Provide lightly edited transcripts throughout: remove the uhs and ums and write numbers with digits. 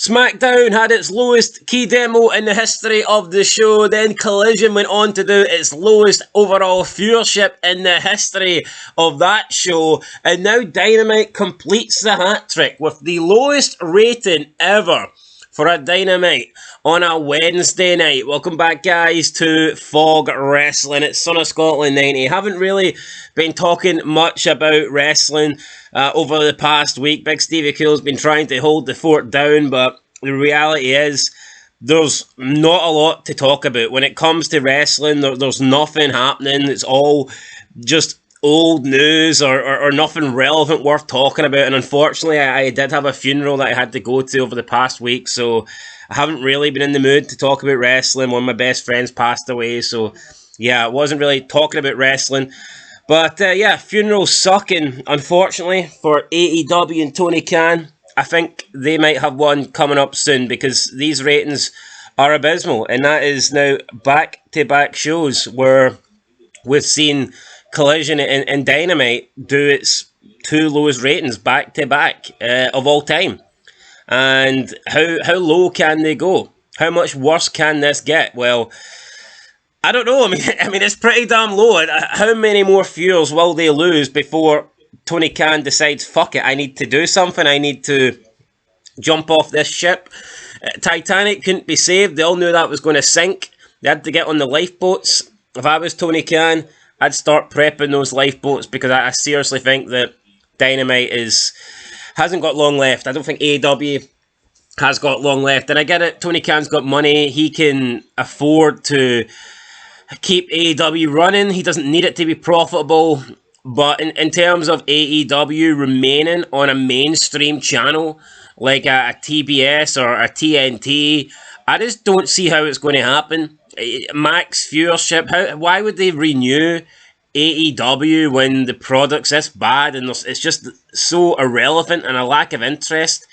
SmackDown had its lowest key demo in the history of the show. Then Collision went on to do its lowest overall viewership in the history of that show. And now Dynamite completes the hat trick with the lowest rating ever for a Dynamite on a Wednesday night. Welcome back, guys, to Fog Wrestling. It's Son of Scotland 90. Haven't really been talking much about wrestling over the past week. Big Stevie Cool's been trying to hold the fort down, but the reality is there's not a lot to talk about. When it comes to wrestling, there's nothing happening. It's all just old news or nothing relevant worth talking about. And unfortunately, I did have a funeral that I had to go to over the past week, so I haven't really been in the mood to talk about wrestling. One of my best friends passed away, so yeah, I wasn't really talking about wrestling. But yeah, funerals sucking, unfortunately, for AEW and Tony Khan. I think they might have one coming up soon because these ratings are abysmal. And that is now back-to-back shows where we've seen Collision and Dynamite do its two lowest ratings back-to-back of all time. And how low can they go? How much worse can this get? Well, I don't know. I mean, it's pretty damn low. How many more viewers will they lose before Tony Khan decides, fuck it, I need to do something. I need to jump off this ship. Titanic couldn't be saved. They all knew that was going to sink. They had to get on the lifeboats. If I was Tony Khan, I'd start prepping those lifeboats because I seriously think that Dynamite hasn't got long left. I don't think AEW has got long left. And I get it, Tony Khan's got money. He can afford to keep AEW running. He doesn't need it to be profitable. But in terms of AEW remaining on a mainstream channel like a TBS or a TNT, I just don't see how it's going to happen. Max viewership, why would they renew AEW when the product's this bad and it's just so irrelevant and a lack of interest?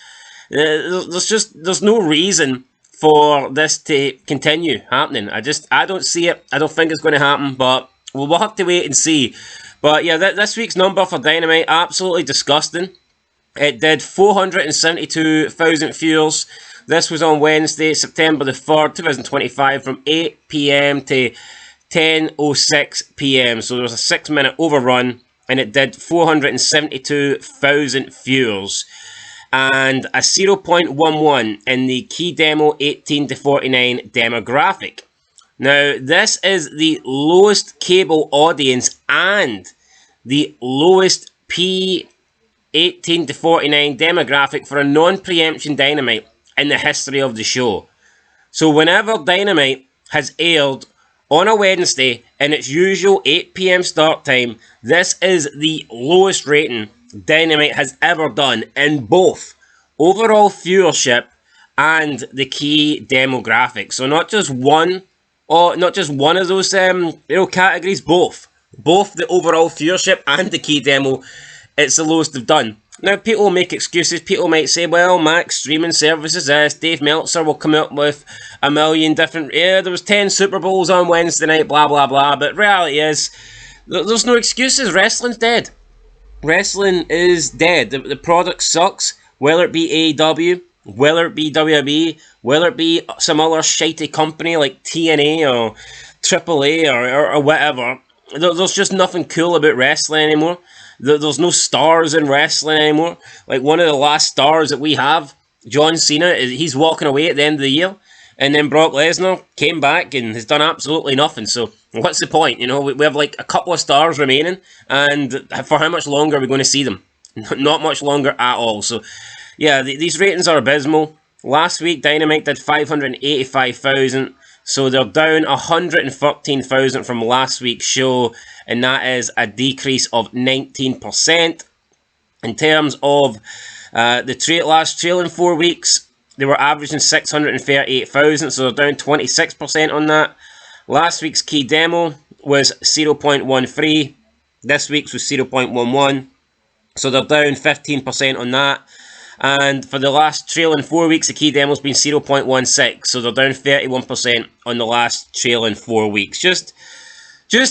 There's no reason for this to continue happening. I don't see it. I don't think it's going to happen, but we'll have to wait and see. But yeah, this week's number for Dynamite, absolutely disgusting. It did 472,000 viewers. This was on Wednesday, September the 3rd, 2025, from 8 p.m. to 10:06 p.m. So there was a 6-minute overrun, and it did 472,000 viewers. And a 0.11 in the key demo 18 to 49 demographic. Now, this is the lowest cable audience and the lowest P18 to 49 demographic for a non-preemption Dynamite in the history of the show. So whenever Dynamite has aired on a Wednesday in its usual 8 p.m. start time, this is the lowest rating Dynamite has ever done in both overall viewership and the key demographic. So not just one of those categories, both the overall viewership and the key demo, it's the lowest they've done. Now, people make excuses. People might say, well, Max, streaming services, Dave Meltzer will come up with a million different... Yeah, there was 10 Super Bowls on Wednesday night, blah, blah, blah. But reality is, there's no excuses. Wrestling's dead. Wrestling is dead. The product sucks, whether it be AEW, whether it be WWE, whether it be some other shitey company like TNA or AAA or whatever. There's just nothing cool about wrestling anymore. There's no stars in wrestling anymore. Like one of the last stars that we have, John Cena, he's walking away at the end of the year. And then Brock Lesnar came back and has done absolutely nothing. So what's the point? You know, we have like a couple of stars remaining. And for how much longer are we going to see them? Not much longer at all. So yeah, these ratings are abysmal. Last week, Dynamite did 585,000. So they're down 113,000 from last week's show. And that is a decrease of 19%. In terms of the last trailing 4 weeks, they were averaging 638,000, so they're down 26% on that. Last week's key demo was 0.13. This week's was 0.11. So they're down 15% on that. And for the last trailing 4 weeks, the key demo's been 0.16. So they're down 31% on the last trailing 4 weeks. Just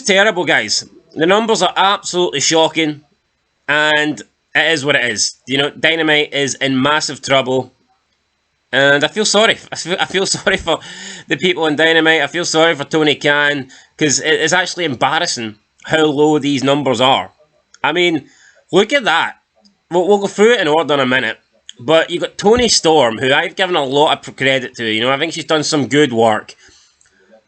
terrible, guys. The numbers are absolutely shocking. And it is what it is. You know, Dynamite is in massive trouble. And I feel sorry. I feel sorry for the people in Dynamite. I feel sorry for Tony Khan, because it's actually embarrassing how low these numbers are. I mean, look at that. We'll go through it in order in a minute. But you got Toni Storm, who I've given a lot of credit to. You know, I think she's done some good work.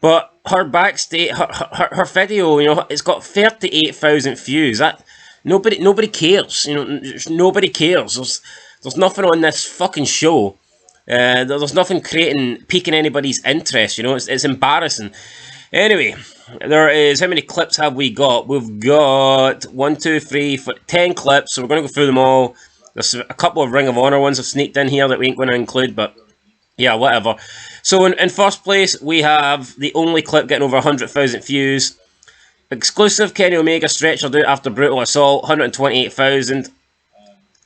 But her backstage, her video, you know, it's got 38,000 views. That nobody cares. You know, nobody cares. There's nothing on this fucking show. There's nothing piquing anybody's interest. You know, it's embarrassing. Anyway, there is, how many clips have we got? We've got 1, 2, 3, 4, 10 clips. So we're going to go through them all. There's a couple of Ring of Honor ones I've sneaked in here that we ain't going to include, but yeah, whatever. So in first place, we have the only clip getting over 100,000 views. Exclusive Kenny Omega stretchered out after brutal assault, 128,000.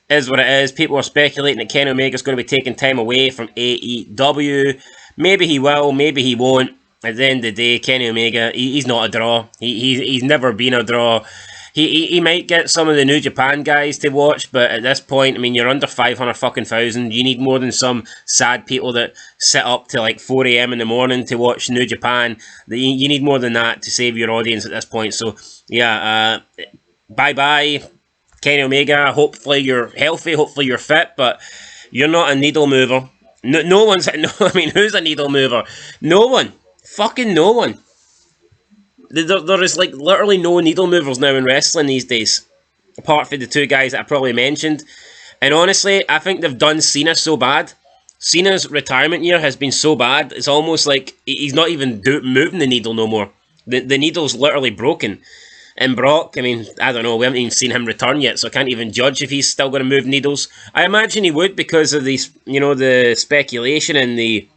Is what it is. People are speculating that Kenny Omega is going to be taking time away from AEW. Maybe he will, maybe he won't. At the end of the day, Kenny Omega, he's not a draw. He's never been a draw. He might get some of the New Japan guys to watch, but at this point, I mean, you're under 500,000. You need more than some sad people that sit up till like 4 a.m. in the morning to watch New Japan. You need more than that to save your audience at this point. So, yeah, bye-bye, Kenny Omega. Hopefully you're healthy, hopefully you're fit, but you're not a needle mover. No one's, I mean, who's a needle mover? No one. Fucking no one. There is like literally no needle movers now in wrestling these days, apart from the two guys that I probably mentioned. And honestly, I think they've done Cena so bad. Cena's retirement year has been so bad, it's almost like he's not even moving the needle no more. The needle's literally broken. And Brock, I mean, I don't know, we haven't even seen him return yet, so I can't even judge if he's still going to move needles. I imagine he would, because of these, you know, the speculation and the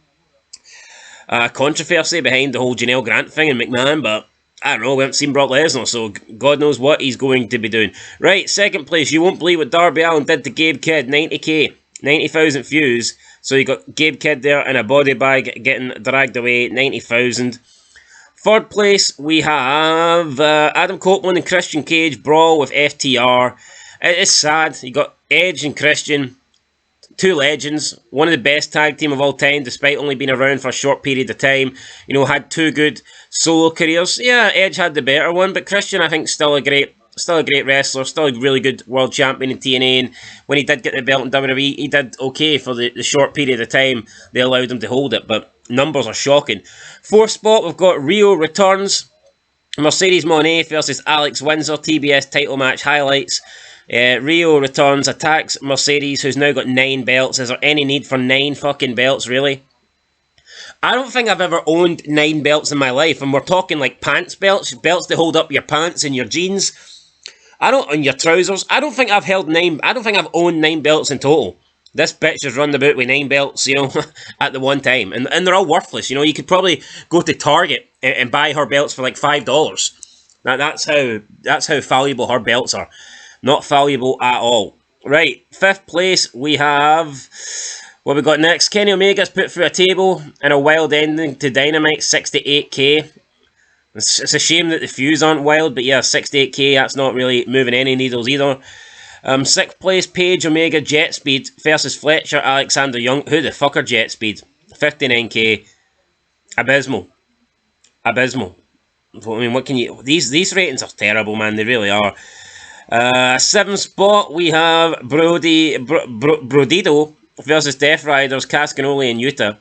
controversy behind the whole Janelle Grant thing and McMahon, but I don't know, we haven't seen Brock Lesnar, so God knows what he's going to be doing. Right, second place, you won't believe what Darby Allin did to Gabe Kidd, 90k, 90,000 views. So you got Gabe Kidd there in a body bag getting dragged away, 90,000. Third place, we have Adam Copeland and Christian Cage brawl with FTR. It's sad, you got Edge and Christian, two legends, one of the best tag team of all time, despite only being around for a short period of time. You know, had two good solo careers. Yeah, Edge had the better one, but Christian, I think, still a great wrestler, still a really good world champion in TNA. And when he did get the belt in WWE, he did okay for the short period of time they allowed him to hold it. But numbers are shocking. Fourth spot, we've got Rio returns. Mercedes Moné versus Alex Windsor, TBS title match highlights. Rio returns, attacks Mercedes, who's now got 9 belts. Is there any need for 9 fucking belts, really? I don't think I've ever owned 9 belts in my life, and we're talking like pants belts, belts to hold up your pants and your jeans. And your trousers. I don't think I've owned 9 belts in total. This bitch has run about with 9 belts, you know, at the one time, and they're all worthless. You know, you could probably go to Target and buy her belts for like $5. Now that's how valuable her belts are. Not valuable at all. Right, fifth place, we have... What we got next? Kenny Omega's put through a table in a wild ending to Dynamite, 68k. It's a shame that the views aren't wild, but yeah, 68k, that's not really moving any needles either. Sixth place, Page Omega Jet Speed versus Fletcher Alexander Young. Who the fuck are Jet Speed? 59k. Abysmal. I mean, what can you... These ratings are terrible, man. They really are. Seventh spot, we have Brodido versus Death Riders, Cascanoli and Utah.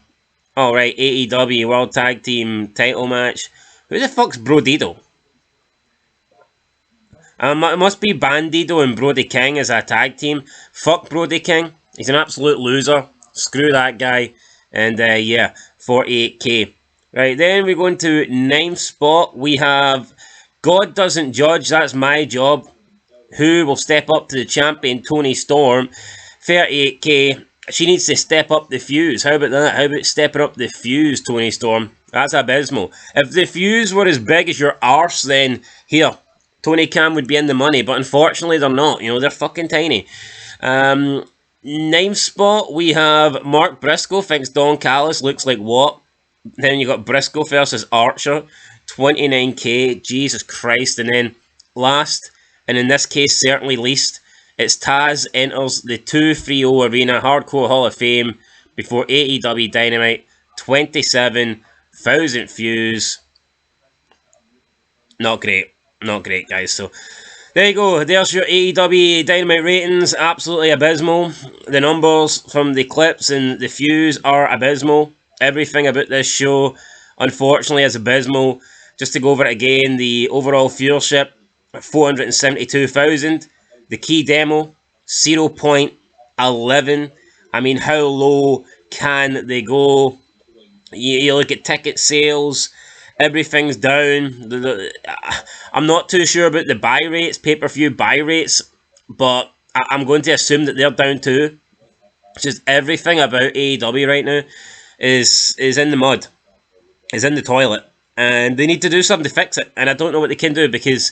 Alright, AEW World Tag Team title match. Who the fuck's Brodido? It must be Bandido and Brody King as a tag team. Fuck Brody King. He's an absolute loser. Screw that guy. And yeah, 48k. Right, then we go into 9th spot. We have God Doesn't Judge, that's my job. Who will step up to the champion, Toni Storm, 38k. She needs to step up the fuse. How about that? How about stepping up the fuse, Toni Storm? That's abysmal. If the fuse were as big as your arse, then here, Tony Khan would be in the money. But unfortunately, they're not. You know, they're fucking tiny. 9th spot, we have Mark Briscoe thinks Don Callis looks like what? Then you got Briscoe versus Archer, 29k. Jesus Christ. And then last... and in this case, certainly least, it's Taz enters the 230 Arena Hardcore Hall of Fame. before AEW Dynamite. 27,000 views. Not great. Not great, guys. So, there you go. There's your AEW Dynamite ratings. Absolutely abysmal. The numbers from the clips and the views are abysmal. Everything about this show, unfortunately, is abysmal. Just to go over it again, the overall viewership, 472,000. The key demo, 0.11. I mean, how low can they go? You look at ticket sales, everything's down. I'm not too sure about the buy rates, pay-per-view buy rates, but I'm going to assume that they're down too. Just everything about AEW right now is in the mud, is in the toilet, and they need to do something to fix it. And I don't know what they can do, because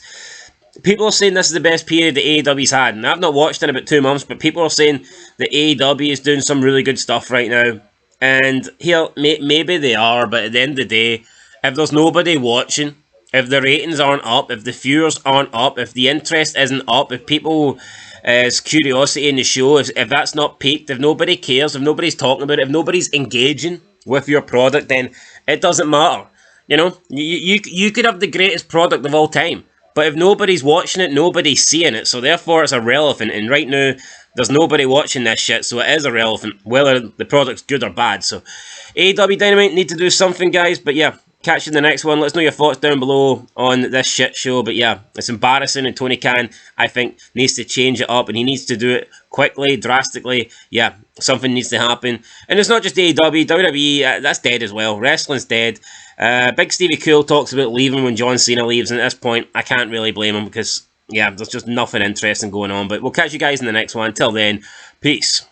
people are saying this is the best period that AEW's had, and I've not watched in about 2 months, but people are saying that AEW is doing some really good stuff right now. And here, maybe they are, but at the end of the day, if there's nobody watching, if the ratings aren't up, if the viewers aren't up, if the interest isn't up, if people's curiosity in the show, if that's not peaked, if nobody cares, if nobody's talking about it, if nobody's engaging with your product, then it doesn't matter. You know, you could have the greatest product of all time, but if nobody's watching it, nobody's seeing it, so therefore it's irrelevant. And right now, there's nobody watching this shit, so it is irrelevant, whether the product's good or bad. So, AEW Dynamite need to do something, guys. But yeah, catch you in the next one. Let us know your thoughts down below on this shit show. But yeah, it's embarrassing, and Tony Khan, I think, needs to change it up, and he needs to do it quickly, drastically. Yeah, something needs to happen. And it's not just AEW, WWE, that's dead as well. Wrestling's dead. Big Stevie Cool talks about leaving when John Cena leaves, and at this point, I can't really blame him, because yeah, there's just nothing interesting going on. But we'll catch you guys in the next one. Until then, peace.